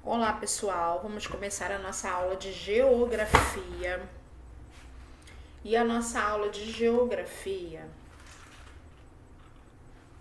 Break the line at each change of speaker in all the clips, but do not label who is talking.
Olá pessoal, vamos começar a nossa aula de geografia. E a nossa aula de geografia,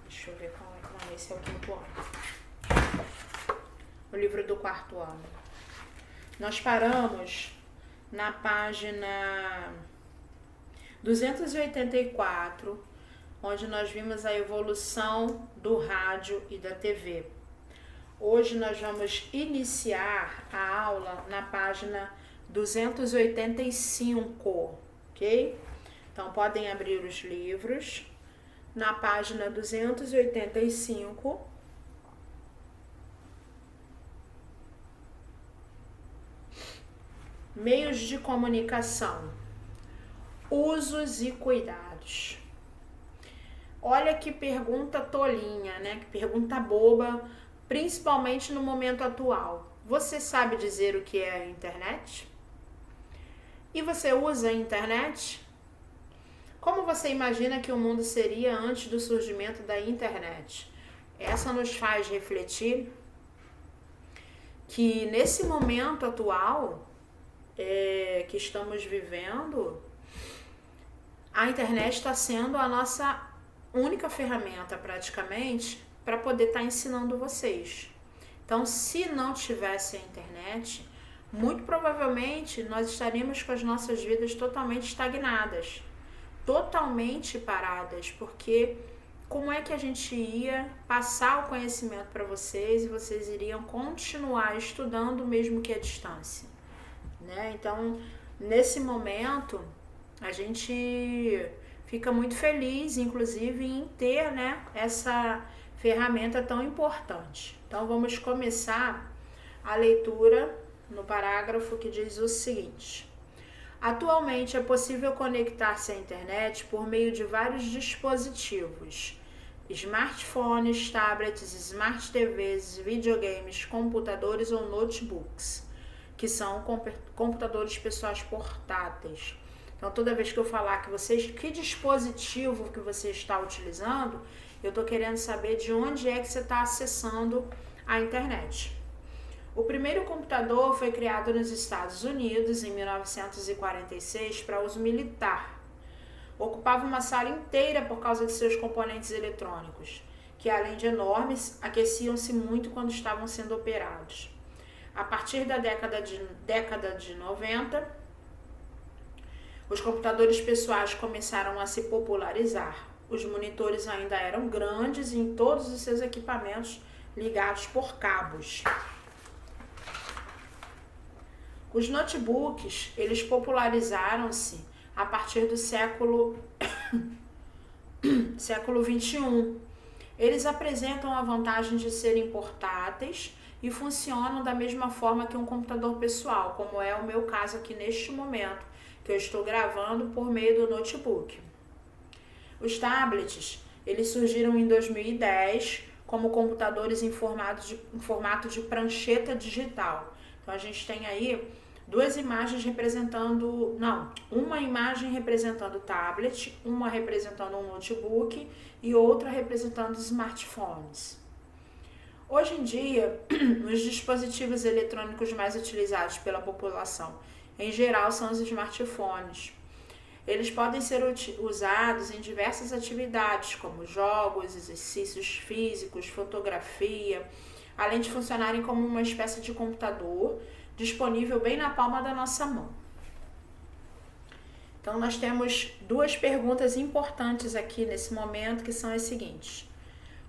deixa eu ver qual é, não, esse é o quinto ano, o livro do quarto ano. Nós paramos na página 284, onde nós vimos a evolução do rádio e da TV. Hoje nós vamos iniciar a aula na página 285, ok? Então podem abrir os livros na página 285. Meios de comunicação, usos e cuidados. Olha que pergunta tolinha, né? Que pergunta boba, principalmente no momento atual. Você sabe dizer o que é a internet? E você usa a internet? Como você imagina que o mundo seria antes do surgimento da internet? Essa nos faz refletir que nesse momento atual que estamos vivendo, a internet está sendo a nossa única ferramenta praticamente para poder estar ensinando vocês. Então, se não tivesse a internet, muito provavelmente nós estaríamos com as nossas vidas totalmente estagnadas, totalmente paradas, porque como é que a gente ia passar o conhecimento para vocês e vocês iriam continuar estudando mesmo que à distância, né? Então, nesse momento, a gente fica muito feliz, inclusive, em ter, né, essa ferramenta tão importante. Então, vamos começar a leitura no parágrafo que diz o seguinte: atualmente é possível conectar-se à internet por meio de vários dispositivos: smartphones, tablets, smart TVs, videogames, computadores ou notebooks, que são computadores pessoais portáteis. Então, toda vez que eu falar que dispositivo que você está utilizando, eu estou querendo saber de onde é que você está acessando a internet. O primeiro computador foi criado nos Estados Unidos em 1946 para uso militar. Ocupava uma sala inteira por causa de seus componentes eletrônicos, que além de enormes, aqueciam-se muito quando estavam sendo operados. A partir da década de 90, os computadores pessoais começaram a se popularizar. Os monitores ainda eram grandes e em todos os seus equipamentos ligados por cabos. Os notebooks, eles popularizaram-se a partir do século XXI. Eles apresentam a vantagem de serem portáteis e funcionam da mesma forma que um computador pessoal, como é o meu caso aqui neste momento, que eu estou gravando por meio do notebook. Os tablets, eles surgiram em 2010 como computadores em formato de prancheta digital. Então a gente tem aí uma imagem representando o tablet, uma representando um notebook e outra representando smartphones. Hoje em dia, os dispositivos eletrônicos mais utilizados pela população, em geral, são os smartphones. Eles podem ser usados em diversas atividades, como jogos, exercícios físicos, fotografia, além de funcionarem como uma espécie de computador disponível bem na palma da nossa mão. Então, nós temos duas perguntas importantes aqui nesse momento, que são as seguintes: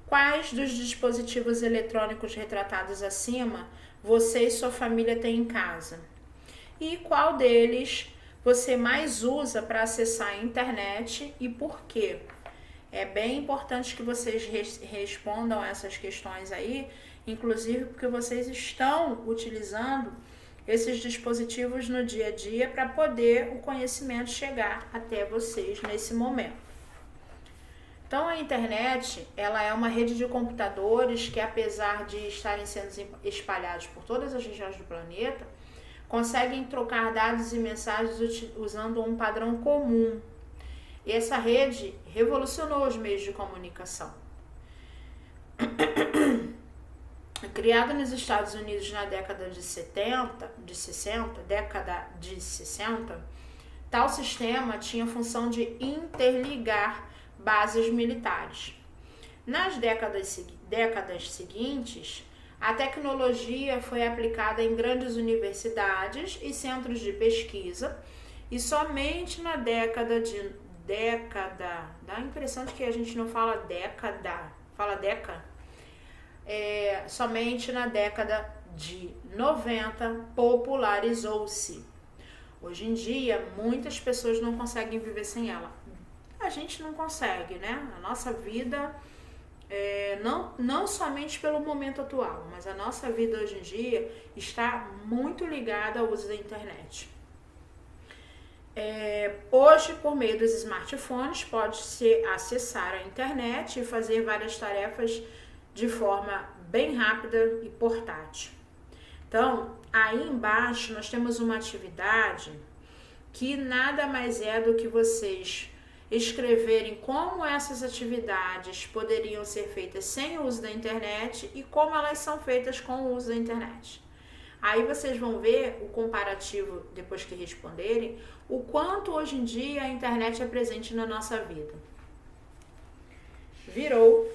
quais dos dispositivos eletrônicos retratados acima você e sua família têm em casa? E qual deles você mais usa para acessar a internet e por quê? É bem importante que vocês respondam essas questões aí, inclusive porque vocês estão utilizando esses dispositivos no dia a dia para poder o conhecimento chegar até vocês nesse momento. Então, a internet, ela é uma rede de computadores que, apesar de estarem sendo espalhados por todas as regiões do planeta, conseguem trocar dados e mensagens usando um padrão comum. E essa rede revolucionou os meios de comunicação. Criado nos Estados Unidos na década de 60, tal sistema tinha a função de interligar bases militares. Nas décadas seguintes, a tecnologia foi aplicada em grandes universidades e centros de pesquisa, e somente na dá a impressão de que a gente não fala década, fala década. Somente na década de 90 popularizou-se. Hoje em dia, muitas pessoas não conseguem viver sem ela. A gente não consegue, né? A nossa vida, não somente pelo momento atual, mas a nossa vida hoje em dia está muito ligada ao uso da internet. Hoje, por meio dos smartphones, pode-se acessar a internet e fazer várias tarefas de forma bem rápida e portátil. Então, aí embaixo nós temos uma atividade que nada mais é do que vocês escreverem como essas atividades poderiam ser feitas sem o uso da internet e como elas são feitas com o uso da internet. Aí vocês vão ver o comparativo, depois que responderem, o quanto hoje em dia a internet é presente na nossa vida. Virou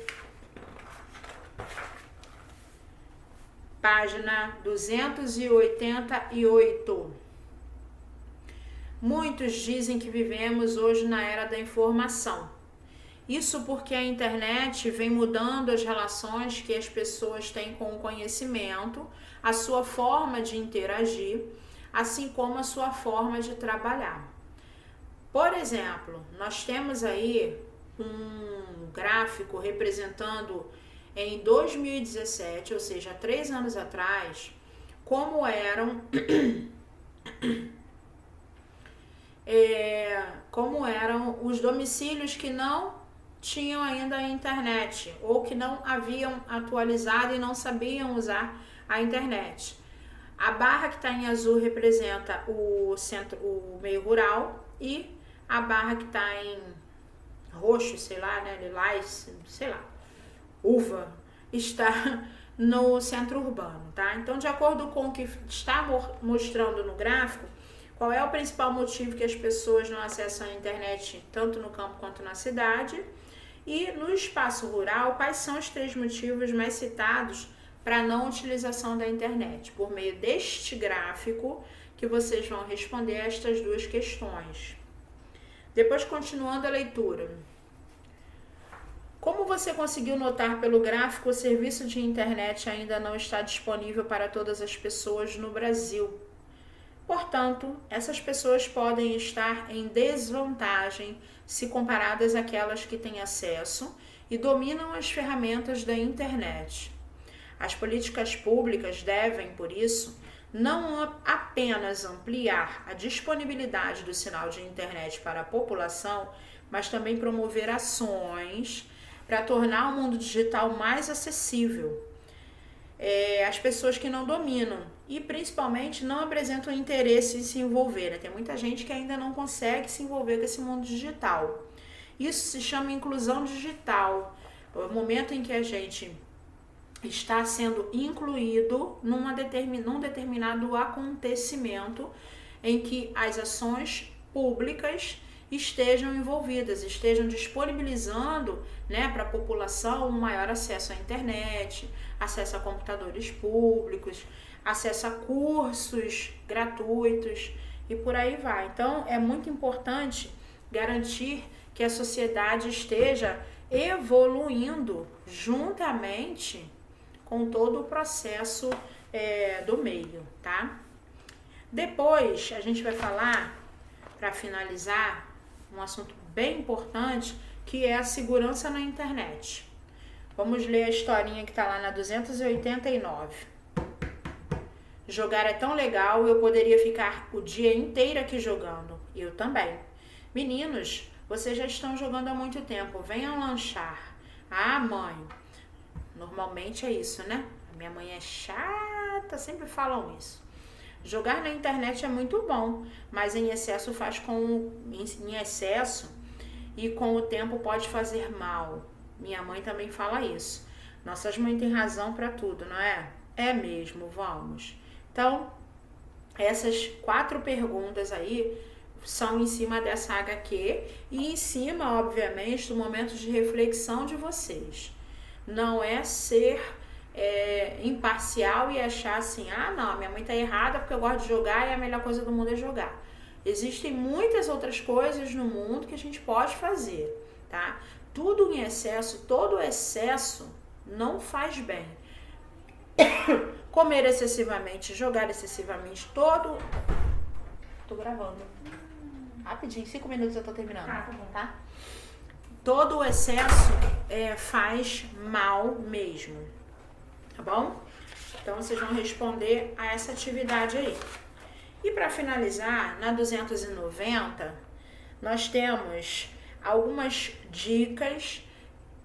página 288. Muitos dizem que vivemos hoje na era da informação. Isso porque a internet vem mudando as relações que as pessoas têm com o conhecimento, a sua forma de interagir, assim como a sua forma de trabalhar. Por exemplo, nós temos aí um gráfico representando em 2017, ou seja, 3 anos atrás, como eram os domicílios que não tinham ainda a internet ou que não haviam atualizado e não sabiam usar a internet. A barra que está em azul representa o meio rural e a barra que está em roxo, lilás, uva, está no centro urbano, tá? Então, de acordo com o que está mostrando no gráfico, qual é o principal motivo que as pessoas não acessam a internet tanto no campo quanto na cidade? E no espaço rural, quais são os 3 motivos mais citados para a não utilização da internet? Por meio deste gráfico que vocês vão responder estas 2 questões. Depois, continuando a leitura. Como você conseguiu notar pelo gráfico, o serviço de internet ainda não está disponível para todas as pessoas no Brasil. Portanto, essas pessoas podem estar em desvantagem se comparadas àquelas que têm acesso e dominam as ferramentas da internet. As políticas públicas devem, por isso, não apenas ampliar a disponibilidade do sinal de internet para a população, mas também promover ações para tornar o mundo digital mais acessível às pessoas que não dominam e principalmente não apresentam interesse em se envolver. Tem muita gente que ainda não consegue se envolver com esse mundo digital. Isso se chama inclusão digital. O momento em que a gente está sendo incluído num determinado acontecimento em que as ações públicas estejam envolvidas, estejam disponibilizando, para a população um maior acesso à internet, acesso a computadores públicos, acesso a cursos gratuitos e por aí vai. Então, é muito importante garantir que a sociedade esteja evoluindo juntamente com todo o processo do meio, tá? Depois, a gente vai falar, para finalizar, um assunto bem importante, que é a segurança na internet. Vamos ler a historinha que está lá na 289. Jogar é tão legal, eu poderia ficar o dia inteiro aqui jogando. Eu também. Meninos, vocês já estão jogando há muito tempo, venham lanchar. Ah, mãe, normalmente é isso, né? A minha mãe é chata, sempre falam isso. Jogar na internet é muito bom, mas em excesso e com o tempo pode fazer mal. Minha mãe também fala isso. Nossas mães têm razão para tudo, não é? É mesmo, vamos. Então, essas 4 perguntas aí são em cima dessa HQ e em cima, obviamente, do momento de reflexão de vocês. Não é ser imparcial e achar assim, ah, não, minha mãe tá errada porque eu gosto de jogar e a melhor coisa do mundo é jogar. Existem muitas outras coisas no mundo que a gente pode fazer, tá? Tudo em excesso, todo excesso não faz bem. Comer excessivamente, jogar excessivamente, Tô gravando. Rapidinho, 5 minutos eu tô terminando.
Tá bom.
Tá? Todo o excesso faz mal mesmo. Tá bom? Então vocês vão responder a essa atividade aí. E para finalizar, na 290, nós temos algumas dicas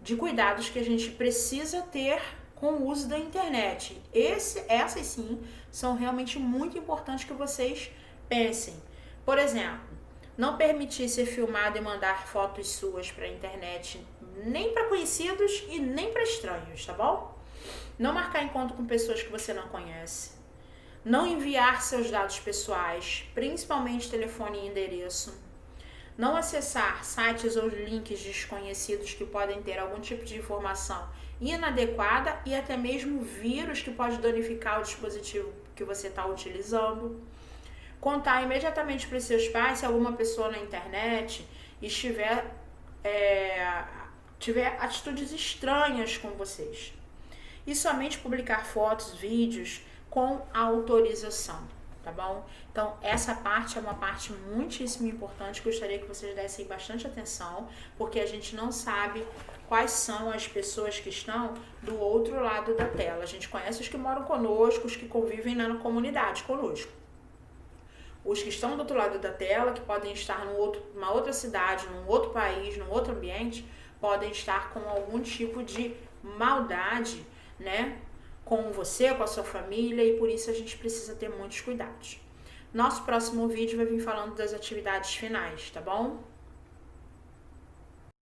de cuidados que a gente precisa ter com o uso da internet. Essas sim são realmente muito importantes que vocês pensem. Por exemplo, não permitir ser filmado e mandar fotos suas para a internet, nem para conhecidos e nem para estranhos, tá bom? Não marcar encontro com pessoas que você não conhece. Não enviar seus dados pessoais, principalmente telefone e endereço. Não acessar sites ou links desconhecidos que podem ter algum tipo de informação inadequada e até mesmo vírus que pode danificar o dispositivo que você está utilizando. Contar imediatamente para os seus pais se alguma pessoa na internet tiver atitudes estranhas com vocês. E somente publicar fotos, vídeos com autorização, tá bom? Então, essa parte é uma parte muitíssimo importante que eu gostaria que vocês dessem bastante atenção, porque a gente não sabe quais são as pessoas que estão do outro lado da tela. A gente conhece os que moram conosco, os que convivem na comunidade conosco. Os que estão do outro lado da tela, que podem estar numa outra cidade, num outro país, num outro ambiente, podem estar com algum tipo de maldade, né? Com você, com a sua família, e por isso a gente precisa ter muitos cuidados. Nosso próximo vídeo vai vir falando das atividades finais, tá bom?